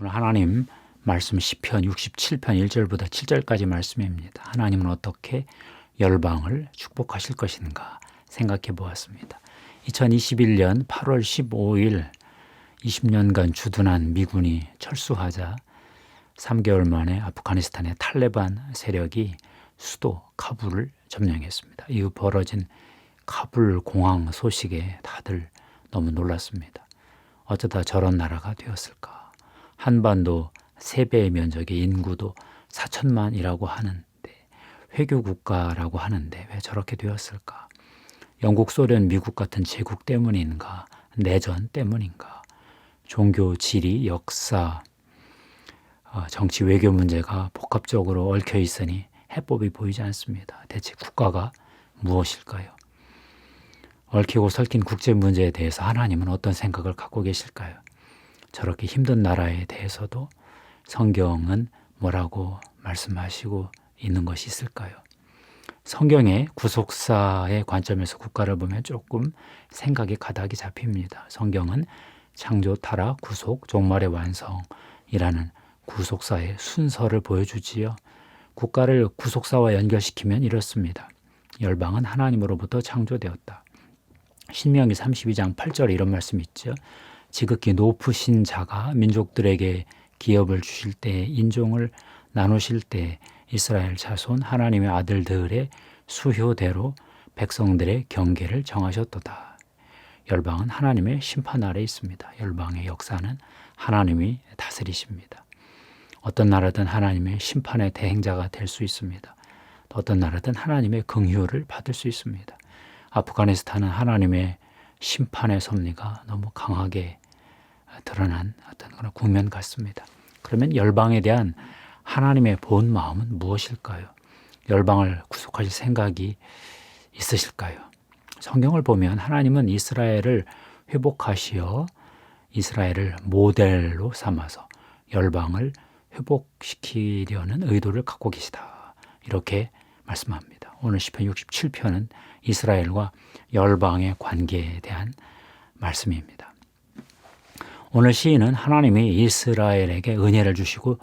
오늘 하나님 말씀 시편 67편 1절부터 7절까지 말씀입니다. 하나님은 어떻게 열방을 축복하실 것인가 생각해 보았습니다. 2021년 8월 15일 20년간 주둔한 미군이 철수하자 3개월 만에 아프가니스탄의 탈레반 세력이 수도 카불을 점령했습니다. 이후 벌어진 카불 공항 소식에 다들 너무 놀랐습니다. 어쩌다 저런 나라가 되었을까? 한반도 3배의 면적의 인구도 4천만이라고 하는데, 회교 국가라고 하는데 왜 저렇게 되었을까? 영국, 소련, 미국 같은 제국 때문인가? 내전 때문인가? 종교, 지리, 역사, 정치, 외교 문제가 복합적으로 얽혀 있으니 해법이 보이지 않습니다. 대체 국가가 무엇일까요? 얽히고 설킨 국제 문제에 대해서 하나님은 어떤 생각을 갖고 계실까요? 저렇게 힘든 나라에 대해서도 성경은 뭐라고 말씀하시고 있는 것이 있을까요? 성경의 구속사의 관점에서 국가를 보면 조금 생각의 가닥이 잡힙니다. 성경은 창조, 타락, 구속, 종말의 완성이라는 구속사의 순서를 보여주지요. 국가를 구속사와 연결시키면 이렇습니다. 열방은 하나님으로부터 창조되었다. 신명기 32장 8절에 이런 말씀이 있죠. 지극히 높으신 자가 민족들에게 기업을 주실 때, 인종을 나누실 때 이스라엘 자손 하나님의 아들들의 수효대로 백성들의 경계를 정하셨도다. 열방은 하나님의 심판 아래 있습니다. 열방의 역사는 하나님이 다스리십니다. 어떤 나라든 하나님의 심판의 대행자가 될 수 있습니다. 어떤 나라든 하나님의 긍휼을 받을 수 있습니다. 아프가니스탄은 하나님의 심판의 섭리가 너무 강하게 드러난 어떤 그런 국면 같습니다. 그러면 열방에 대한 하나님의 본 마음은 무엇일까요? 열방을 구속하실 생각이 있으실까요? 성경을 보면 하나님은 이스라엘을 회복하시어 이스라엘을 모델로 삼아서 열방을 회복시키려는 의도를 갖고 계시다. 이렇게 말씀합니다. 오늘 시편 67편은 이스라엘과 열방의 관계에 대한 말씀입니다. 오늘 시인은 하나님이 이스라엘에게 은혜를 주시고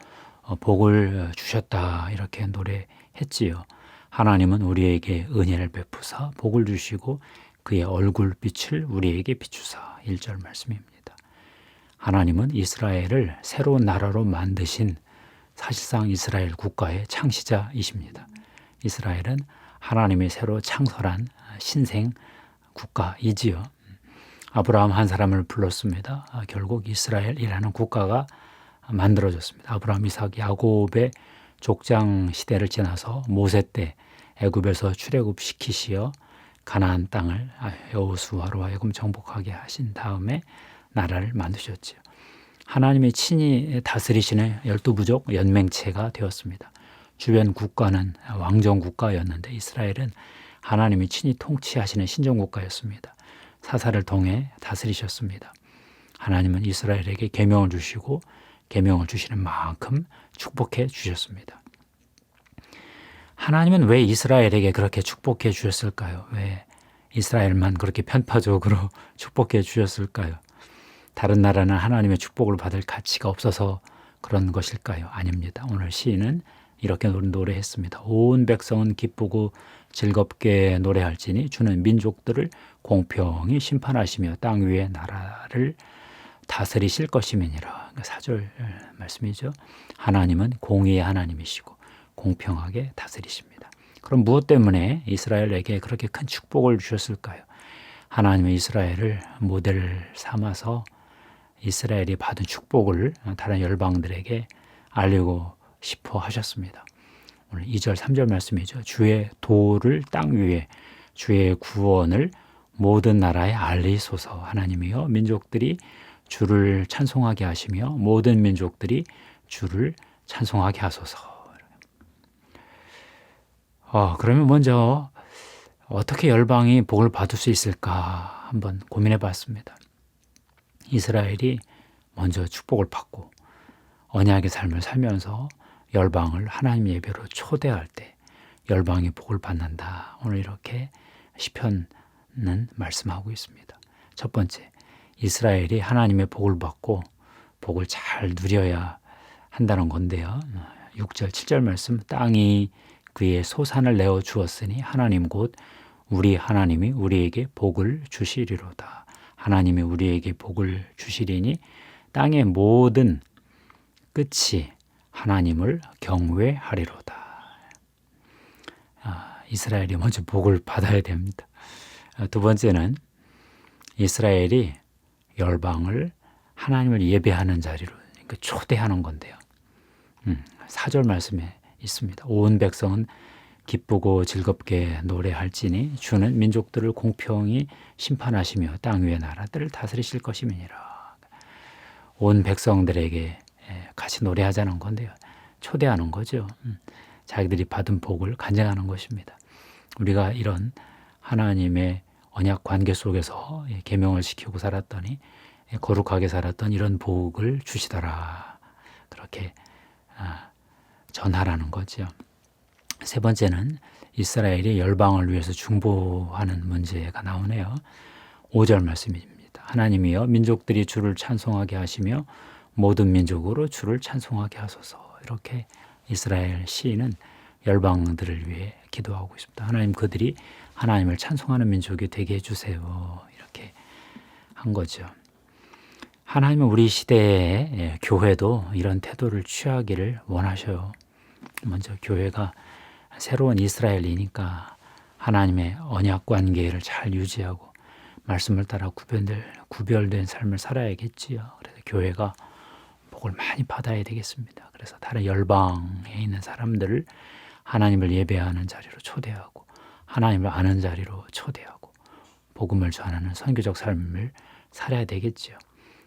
복을 주셨다 이렇게 노래했지요. 하나님은 우리에게 은혜를 베푸사 복을 주시고 그의 얼굴빛을 우리에게 비추사 1절 말씀입니다. 하나님은 이스라엘을 새로운 나라로 만드신 사실상 이스라엘 국가의 창시자이십니다. 이스라엘은 하나님이 새로 창설한 신생 국가이지요. 아브라함 한 사람을 불렀습니다. 결국 이스라엘이라는 국가가 만들어졌습니다. 아브라함, 이삭, 야곱의 족장 시대를 지나서 모세 때 애굽에서 출애굽시키시어 가나안 땅을 여호수아로 하여금 정복하게 하신 다음에 나라를 만드셨지요. 하나님이 친히 다스리시는 12부족 연맹체가 되었습니다. 주변 국가는 왕정 국가였는데 이스라엘은 하나님이 친히 통치하시는 신정 국가였습니다. 사사를 통해 다스리셨습니다. 하나님은 이스라엘에게 계명을 주시고 계명을 주시는 만큼 축복해 주셨습니다. 하나님은 왜 이스라엘에게 그렇게 축복해 주셨을까요? 왜 이스라엘만 그렇게 편파적으로 축복해 주셨을까요? 다른 나라는 하나님의 축복을 받을 가치가 없어서 그런 것일까요? 아닙니다. 오늘 시인은 이렇게 노래했습니다. 온 백성은 기쁘고 즐겁게 노래할지니 주는 민족들을 공평히 심판하시며 땅 위의 나라를 다스리실 것임이니라. 4절 말씀이죠. 하나님은 공의의 하나님이시고 공평하게 다스리십니다. 그럼 무엇 때문에 이스라엘에게 그렇게 큰 축복을 주셨을까요? 하나님은 이스라엘을 모델을 삼아서 이스라엘이 받은 축복을 다른 열방들에게 알리고 싶어 하셨습니다. 오늘 2절 3절 말씀이죠. 주의 도를 땅 위에 주의 구원을 모든 나라에 알리소서. 하나님이여 민족들이 주를 찬송하게 하시며 모든 민족들이 주를 찬송하게 하소서. 그러면 먼저 어떻게 열방이 복을 받을 수 있을까 한번 고민해 봤습니다. 이스라엘이 먼저 축복을 받고 언약의 삶을 살면서 열방을 하나님 예배로 초대할 때 열방이 복을 받는다. 오늘 이렇게 시편은 말씀하고 있습니다. 첫 번째, 이스라엘이 하나님의 복을 받고 복을 잘 누려야 한다는 건데요. 6절, 7절 말씀, 땅이 그의 소산을 내어 주었으니 하나님 곧 우리 하나님이 우리에게 복을 주시리로다. 하나님이 우리에게 복을 주시리니 땅의 모든 끝이 하나님을 경외하리로다. 이스라엘이 먼저 복을 받아야 됩니다. 두 번째는 이스라엘이 열방을 하나님을 예배하는 자리로, 그러니까 초대하는 건데요. 4절 말씀에 있습니다. 온 백성은 기쁘고 즐겁게 노래할지니 주는 민족들을 공평히 심판하시며 땅 위의 나라들을 다스리실 것임이니라. 온 백성들에게 같이 노래하자는 건데요. 초대하는 거죠. 자기들이 받은 복을 간증하는 것입니다. 우리가 이런 하나님의 언약 관계 속에서 계명을 지키고 살았더니 거룩하게 살았던 이런 복을 주시더라. 그렇게 전하라는 거죠. 세 번째는 이스라엘이 열방을 위해서 중보하는 문제가 나오네요. 5절 말씀입니다. 하나님이여 민족들이 주를 찬송하게 하시며 모든 민족으로 주를 찬송하게 하소서. 이렇게 이스라엘 시인은 열방들을 위해 기도하고 있습니다. 하나님, 그들이 하나님을 찬송하는 민족이 되게 해주세요. 이렇게 한 거죠. 하나님은 우리 시대의 교회도 이런 태도를 취하기를 원하셔요. 먼저 교회가 새로운 이스라엘이니까 하나님의 언약 관계를 잘 유지하고 말씀을 따라 구별된 삶을 살아야겠지요. 그래서 교회가 복을 많이 받아야 되겠습니다. 그래서 다른 열방에 있는 사람들을 하나님을 예배하는 자리로 초대하고 하나님을 아는 자리로 초대하고 복음을 전하는 선교적 삶을 살아야 되겠지요.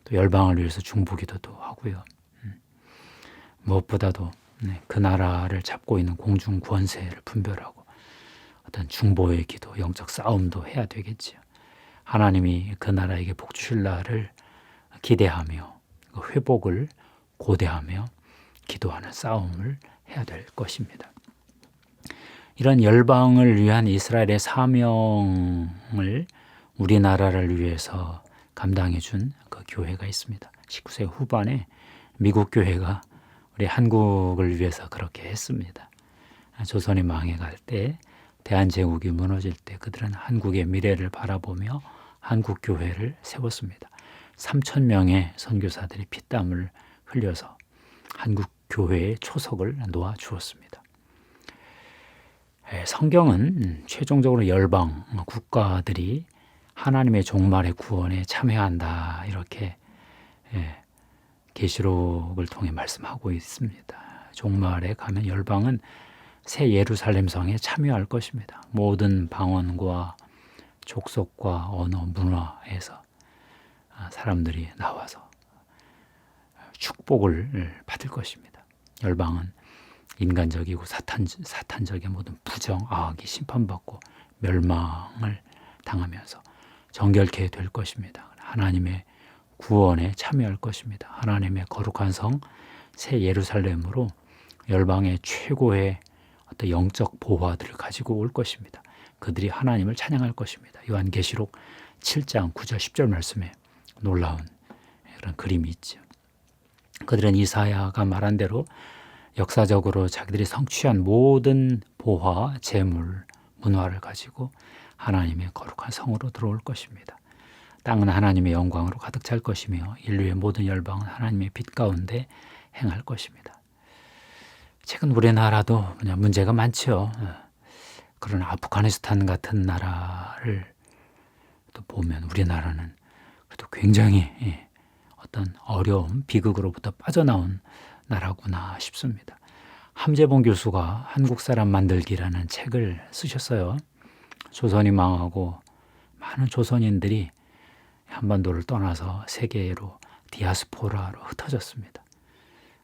또 열방을 위해서 중보기도도 하고요. 무엇보다도 그 나라를 잡고 있는 공중 권세를 분별하고 어떤 중보의 기도, 영적 싸움도 해야 되겠지요. 하나님이 그 나라에게 복 주실 날을 기대하며 그 회복을 고대하며 기도하는 싸움을 해야 될 것입니다. 이런 열방을 위한 이스라엘의 사명을 우리나라를 위해서 감당해 준 그 교회가 있습니다. 19세기 후반에 미국 교회가 우리 한국을 위해서 그렇게 했습니다. 조선이 망해갈 때, 대한제국이 무너질 때 그들은 한국의 미래를 바라보며 한국 교회를 세웠습니다. 3,000명의 선교사들이 피땀을 흘려서 한국 교회의 초석을 놓아 주었습니다. 성경은 최종적으로 열방 국가들이 하나님의 종말의 구원에 참여한다, 이렇게 계시록을 통해 말씀하고 있습니다. 종말에 가면 열방은 새 예루살렘 성에 참여할 것입니다. 모든 방언과 족속과 언어, 문화에서 사람들이 나와서 축복을 받을 것입니다. 열방은 인간적이고 사탄적인 모든 부정, 악이 심판받고 멸망을 당하면서 정결케 될 것입니다. 하나님의 구원에 참여할 것입니다. 하나님의 거룩한 성, 새 예루살렘으로 열방의 최고의 어떤 영적 보화들을 가지고 올 것입니다. 그들이 하나님을 찬양할 것입니다. 요한계시록 7장 9절 10절 말씀에 놀라운 그런 그림이 있죠. 그들은 이사야가 말한 대로 역사적으로 자기들이 성취한 모든 보화, 재물, 문화를 가지고 하나님의 거룩한 성으로 들어올 것입니다. 땅은 하나님의 영광으로 가득 찰 것이며 인류의 모든 열방은 하나님의 빛 가운데 행할 것입니다. 최근 우리나라도 그냥 문제가 많죠. 그런 아프가니스탄 같은 나라를 또 보면 우리나라는 그래도 굉장히 어떤 어려움, 비극으로부터 빠져나온 나라구나 싶습니다. 함재봉 교수가 한국 사람 만들기라는 책을 쓰셨어요. 조선이 망하고 많은 조선인들이 한반도를 떠나서 세계로 디아스포라로 흩어졌습니다.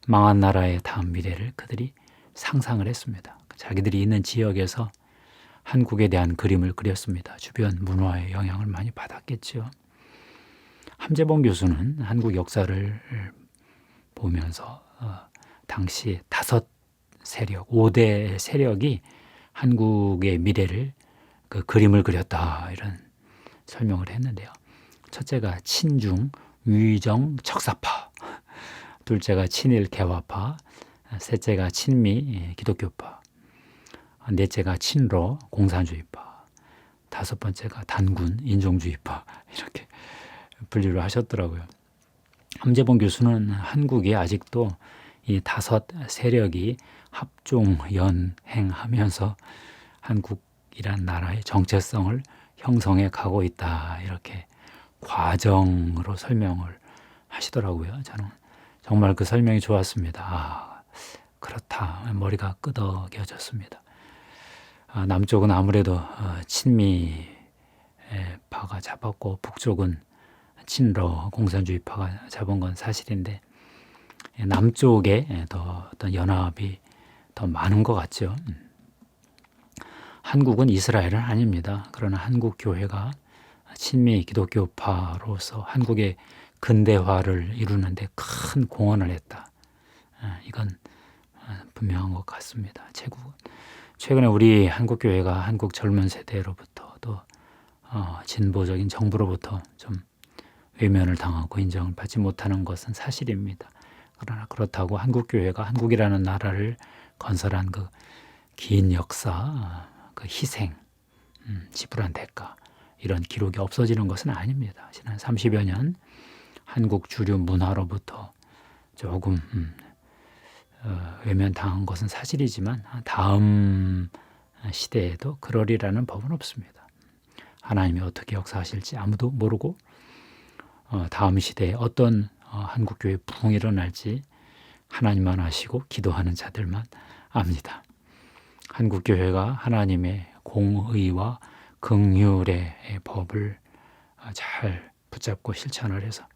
망한 나라의 다음 미래를 그들이 상상을 했습니다. 자기들이 있는 지역에서 한국에 대한 그림을 그렸습니다. 주변 문화의 영향을 많이 받았겠죠. 함재봉 교수는 한국 역사를 보면서 당시 5대 세력이 한국의 미래를 그 그림을 그렸다, 이런 설명을 했는데요. 첫째가 친중, 위정, 척사파. 둘째가 친일 개화파, 셋째가 친미 기독교파, 넷째가 친러 공산주의파, 다섯 번째가 단군 인종주의파, 이렇게 분류를 하셨더라고요. 함재범 교수는 한국이 아직도 이 다섯 세력이 합종 연행하면서 한국이란 나라의 정체성을 형성해 가고 있다, 이렇게 과정으로 설명을 하시더라고요. 저는 정말 그 설명이 좋았습니다. 그렇다, 머리가 끄덕여졌습니다. 남쪽은 아무래도 친미파가 잡았고 북쪽은 친러 공산주의파가 잡은 건 사실인데, 남쪽에 더 어떤 연합이 더 많은 것 같죠. 한국은 이스라엘은 아닙니다. 그러나 한국 교회가 친미 기독교파로서 한국의 근대화를 이루는데 큰 공헌을 했다. 이건 분명한 것 같습니다. 최근에 우리 한국 교회가 한국 젊은 세대로부터 또 진보적인 정부로부터 좀 외면을 당하고 인정을 받지 못하는 것은 사실입니다. 그러나 그렇다고 한국 교회가 한국이라는 나라를 건설한 그 긴 역사, 그 희생, 지불한 대가, 이런 기록이 없어지는 것은 아닙니다. 지난 30여 년 한국 주류 문화로부터 조금 외면당한 것은 사실이지만 다음 시대에도 그러리라는 법은 없습니다. 하나님이 어떻게 역사하실지 아무도 모르고 다음 시대에 어떤 한국교회 부흥이 일어날지 하나님만 아시고 기도하는 자들만 압니다. 한국교회가 하나님의 공의와 긍휼의 법을 잘 붙잡고 실천을 해서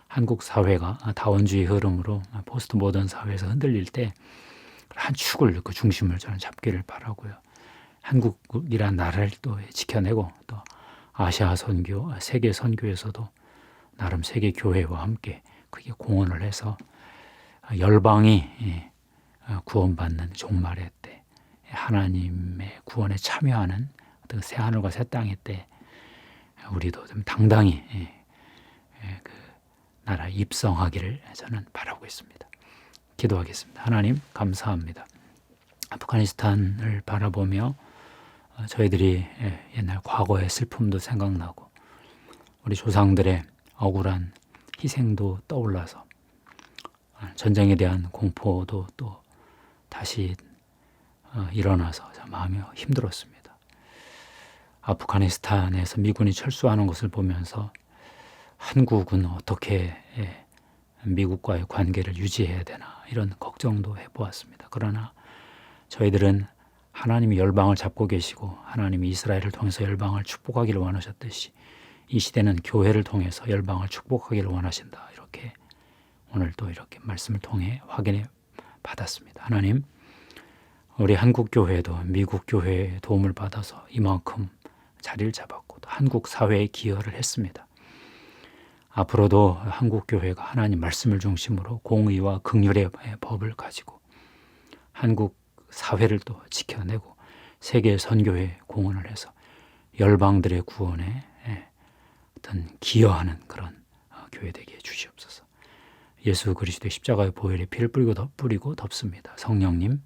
한국 사회가 다원주의 흐름으로 포스트 모던 사회에서 흔들릴 때 한 축을, 그 중심을 저는 잡기를 바라고요. 한국이란 나라를 또 지켜내고 또 아시아 선교, 세계 선교에서도 나름 세계 교회와 함께 그게 공헌을 해서 열방이 구원받는 종말의 때, 하나님의 구원에 참여하는 어떤 새 하늘과 새 땅의 때 우리도 좀 당당히 그 나라에 입성하기를 저는 바라고 있습니다. 기도하겠습니다. 하나님 감사합니다. 아프가니스탄을 바라보며 저희들이 옛날 과거의 슬픔도 생각나고 우리 조상들의 억울한 희생도 떠올라서 전쟁에 대한 공포도 또 다시 일어나서 마음이 힘들었습니다. 아프가니스탄에서 미군이 철수하는 것을 보면서 한국은 어떻게 미국과의 관계를 유지해야 되나 이런 걱정도 해보았습니다. 그러나 저희들은 하나님이 열방을 잡고 계시고 하나님이 이스라엘을 통해서 열방을 축복하기를 원하셨듯이 이 시대는 교회를 통해서 열방을 축복하기를 원하신다. 이렇게 오늘 또 이렇게 말씀을 통해 확인해 받았습니다. 하나님, 우리 한국 교회도 미국 교회의 도움을 받아서 이만큼 자리를 잡았고 또 한국 사회에 기여를 했습니다. 앞으로도 한국 교회가 하나님 말씀을 중심으로 공의와 긍휼의 법을 가지고 한국 사회를 또 지켜내고 세계 선교에 공헌을 해서 열방들의 구원에 어떤 기여하는 그런 교회 되게 해주시옵소서. 예수 그리스도의 십자가의 보혈에 피를 뿌리고 덮습니다. 성령님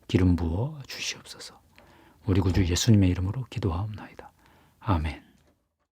기름 부어 주시옵소서. 우리 구주 예수님의 이름으로 기도하옵나이다. 아멘.